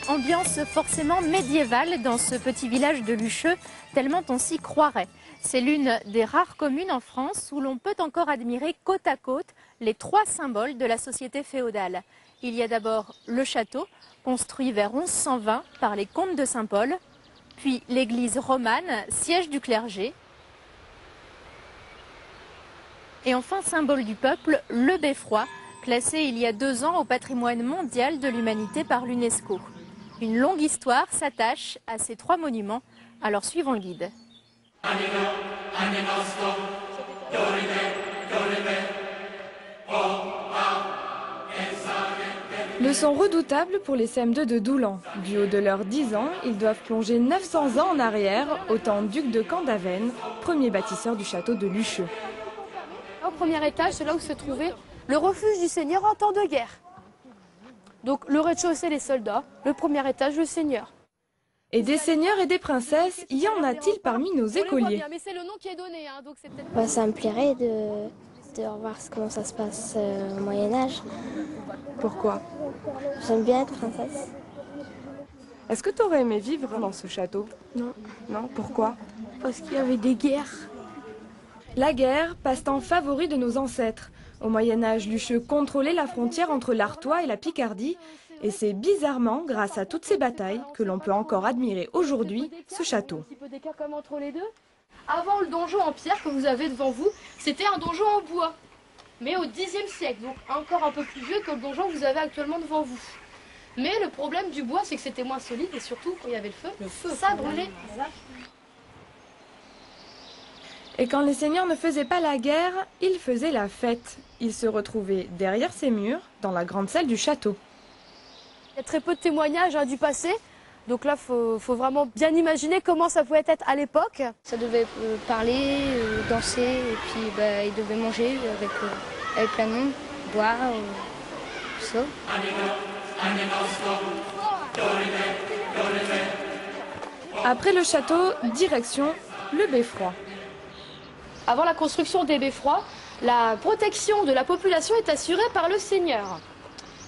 ambiance forcément médiévale dans ce petit village de Lucheux, tellement on s'y croirait. C'est l'une des rares communes en France où l'on peut encore admirer côte à côte les trois symboles de la société féodale. Il y a d'abord le château, construit vers 1120 par les comtes de Saint-Paul, puis l'église romane, siège du clergé, et enfin, symbole du peuple, le beffroi, classé il y a 2 ans au patrimoine mondial de l'humanité par l'UNESCO. Une longue histoire s'attache à ces 3 monuments, alors suivons le guide. Leçon redoutable pour les CM2 de Doulan. Du haut de leurs 10 ans, ils doivent plonger 900 ans en arrière, au temps duc de Candaven, premier bâtisseur du château de Lucheux. Au premier étage, c'est là où se trouvait le refuge du seigneur en temps de guerre. Donc le rez-de-chaussée, les soldats, le premier étage, le seigneur. Et des seigneurs et des princesses, y en a-t-il parmi nos écoliers? Mais c'est le nom qui est donné, hein, donc c'est peut-être... Ça me plairait de revoir comment ça se passe au Moyen-Âge. Pourquoi? J'aime bien être princesse. Est-ce que tu aurais aimé vivre dans ce château? Non. Non, pourquoi? Parce qu'il y avait des guerres. La guerre, passe-temps favori de nos ancêtres. Au Moyen-Âge, Lucheux contrôlait la frontière entre l'Artois et la Picardie. Et c'est bizarrement grâce à toutes ces batailles que l'on peut encore admirer aujourd'hui ce château. Un petit peu d'écart comme entre les deux. Avant le donjon en pierre que vous avez devant vous, c'était un donjon en bois. Mais au Xe siècle, donc encore un peu plus vieux que le donjon que vous avez actuellement devant vous. Mais le problème du bois, c'est que c'était moins solide et surtout, quand il y avait le feu ça brûlait. Et quand les seigneurs ne faisaient pas la guerre, ils faisaient la fête. Ils se retrouvaient derrière ces murs, dans la grande salle du château. Il y a très peu de témoignages du passé. Donc là, faut vraiment bien imaginer comment ça pouvait être à l'époque. Ça devait parler, danser, et puis ils devaient manger avec plein de monde, boire, tout ça. Après le château, direction le beffroi. Avant la construction des beffrois, la protection de la population est assurée par le seigneur.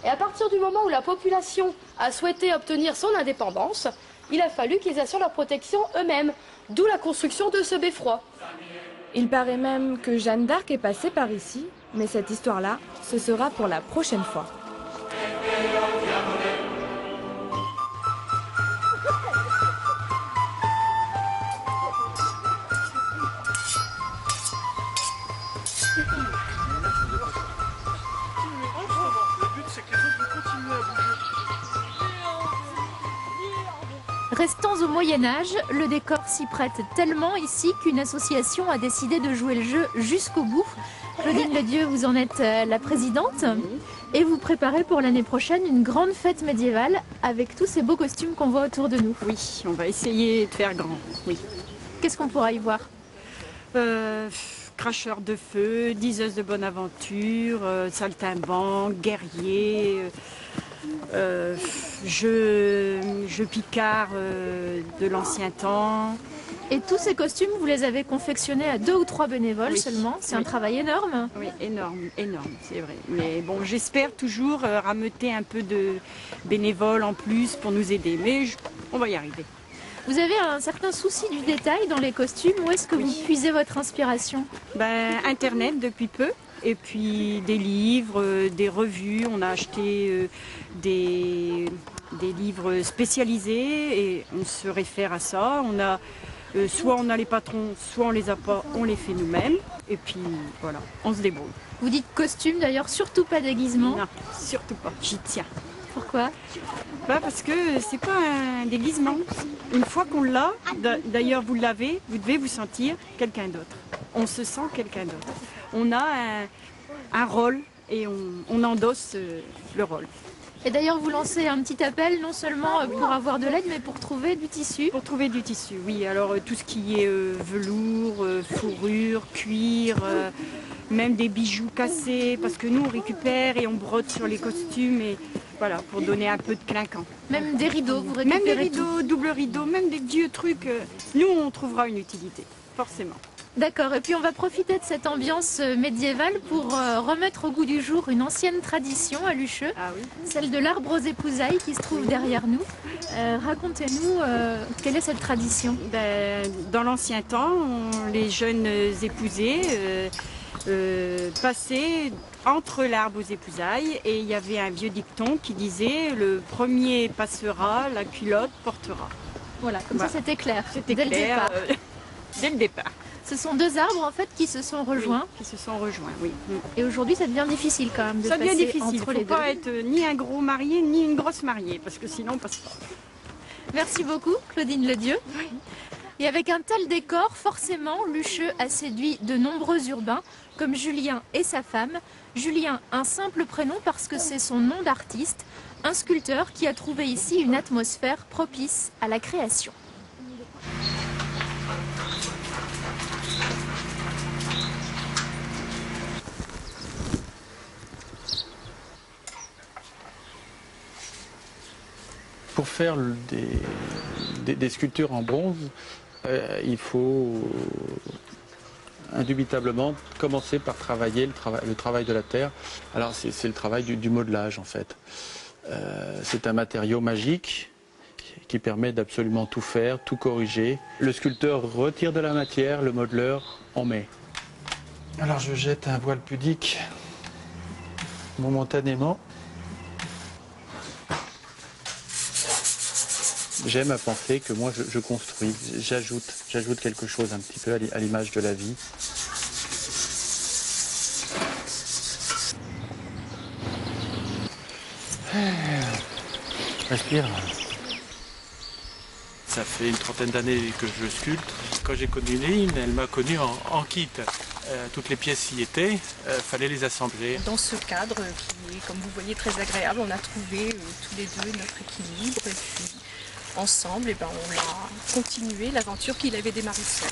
Et à partir du moment où la population a souhaité obtenir son indépendance, il a fallu qu'ils assurent leur protection eux-mêmes, d'où la construction de ce beffroi. Il paraît même que Jeanne d'Arc est passée par ici, mais cette histoire-là, ce sera pour la prochaine fois. Restons au Moyen-Âge, le décor s'y prête tellement ici qu'une association a décidé de jouer le jeu jusqu'au bout. Claudine Ledieu, vous en êtes la présidente et vous préparez pour l'année prochaine une grande fête médiévale avec tous ces beaux costumes qu'on voit autour de nous. Oui, on va essayer de faire grand, oui. Qu'est-ce qu'on pourra y voir? Cracheurs de feu, diseuses de bonne aventure, saltimbanques, guerriers, jeux picards de l'ancien temps. Et tous ces costumes, vous les avez confectionnés à 2 ou 3 bénévoles seulement. C'est un travail énorme. Oui, énorme, c'est vrai. Mais bon, j'espère toujours rameuter un peu de bénévoles en plus pour nous aider. Mais on va y arriver. Vous avez un certain souci du détail dans les costumes. Où est-ce que vous puisez votre inspiration? Internet depuis peu. Et puis des livres, des revues. On a acheté des livres spécialisés et on se réfère à ça. Soit on a les patrons, soit on les a pas, on les fait nous-mêmes. Et puis voilà, on se débrouille. Vous dites costume d'ailleurs, surtout pas déguisement? Non, surtout pas, j'y tiens. Pourquoi? Parce que c'est pas un déguisement. Une fois qu'on l'a, d'ailleurs vous l'avez, vous devez vous sentir quelqu'un d'autre. On se sent quelqu'un d'autre. On a un rôle et on endosse le rôle. Et d'ailleurs, vous lancez un petit appel, non seulement pour avoir de l'aide, mais pour trouver du tissu. Pour trouver du tissu, oui. Alors tout ce qui est velours, fourrure, cuir, même des bijoux cassés, parce que nous on récupère et on brode sur les costumes, et voilà, pour donner un peu de clinquant. Même des rideaux, vous récupérez Même des rideaux, double rideau, même des vieux trucs. Nous on trouvera une utilité, forcément. D'accord, et puis on va profiter de cette ambiance médiévale pour remettre au goût du jour une ancienne tradition à Lucheux, Ah oui. celle de l'arbre aux épousailles qui se trouve derrière nous. Racontez-nous, quelle est cette tradition? Dans l'ancien temps, les jeunes épousés passaient entre l'arbre aux épousailles et il y avait un vieux dicton qui disait « le premier passera, la culotte portera ». Voilà, comme ça c'était clair, C'était dès clair le départ. dès le départ. Ce sont deux arbres en fait qui se sont rejoints. Oui, qui se sont rejoints, oui. Et aujourd'hui ça devient difficile quand même de Ça devient passer difficile, il entre ne les faut deux. pas être ni un gros marié ni une grosse mariée parce que sinon on passe pas. Merci beaucoup Claudine Ledieu. Et avec un tel décor, forcément, Lucheux a séduit de nombreux urbains, comme Julien et sa femme. Julien, un simple prénom parce que c'est son nom d'artiste, un sculpteur qui a trouvé ici une atmosphère propice à la création. Pour faire des sculptures en bronze, il faut indubitablement commencer par travailler le travail de la terre. Alors c'est le travail du modelage en fait. C'est un matériau magique qui permet d'absolument tout faire, tout corriger. Le sculpteur retire de la matière, le modeleur en met. Alors je jette un voile pudique momentanément. J'aime à penser que moi je construis, j'ajoute quelque chose un petit peu à l'image de la vie. Respire. Ça fait une trentaine d'années que je sculpte. Quand j'ai connu Lynn, elle m'a connu en kit. Toutes les pièces y étaient, fallait les assembler. Dans ce cadre qui est, comme vous voyez, très agréable, on a trouvé tous les deux notre équilibre et puis ensemble, on a continué l'aventure qu'il avait démarrée seul.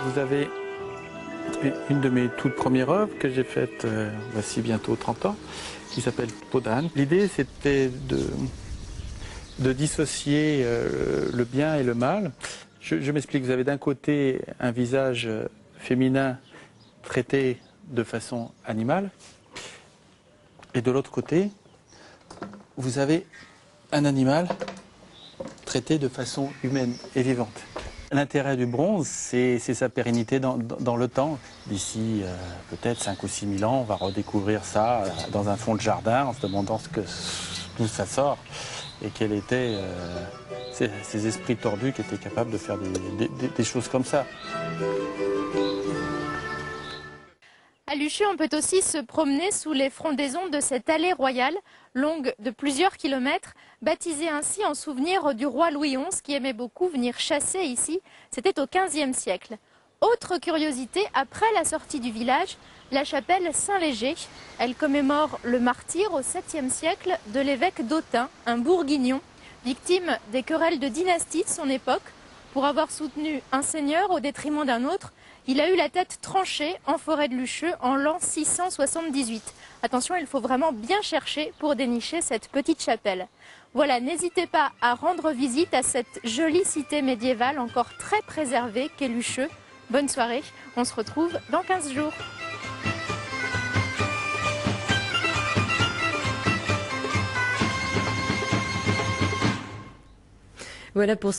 Vous avez une de mes toutes premières œuvres que j'ai faite voici bientôt 30 ans, qui s'appelle Peau d'âne. L'idée c'était de dissocier le bien et le mal. Je m'explique, vous avez d'un côté un visage féminin traité de façon animale, et de l'autre côté, vous avez un animal traité de façon humaine et vivante. L'intérêt du bronze, c'est sa pérennité dans le temps. D'ici peut-être 5 ou 6 000 ans, on va redécouvrir ça dans un fond de jardin en se demandant d'où ça sort et quels étaient ces esprits tordus qui étaient capables de faire des choses comme ça. À Lucheux, on peut aussi se promener sous les frondaisons de cette allée royale, longue de plusieurs kilomètres, baptisée ainsi en souvenir du roi Louis XI qui aimait beaucoup venir chasser ici. C'était au XVe siècle. Autre curiosité, après la sortie du village, la chapelle Saint-Léger. Elle commémore le martyre au 7e siècle de l'évêque d'Autun, un bourguignon, victime des querelles de dynastie de son époque. Pour avoir soutenu un seigneur au détriment d'un autre, il a eu la tête tranchée en forêt de Lucheux en l'an 678. Attention, il faut vraiment bien chercher pour dénicher cette petite chapelle. Voilà, n'hésitez pas à rendre visite à cette jolie cité médiévale encore très préservée qu'est Lucheux. Bonne soirée, on se retrouve dans 15 jours. Voilà pour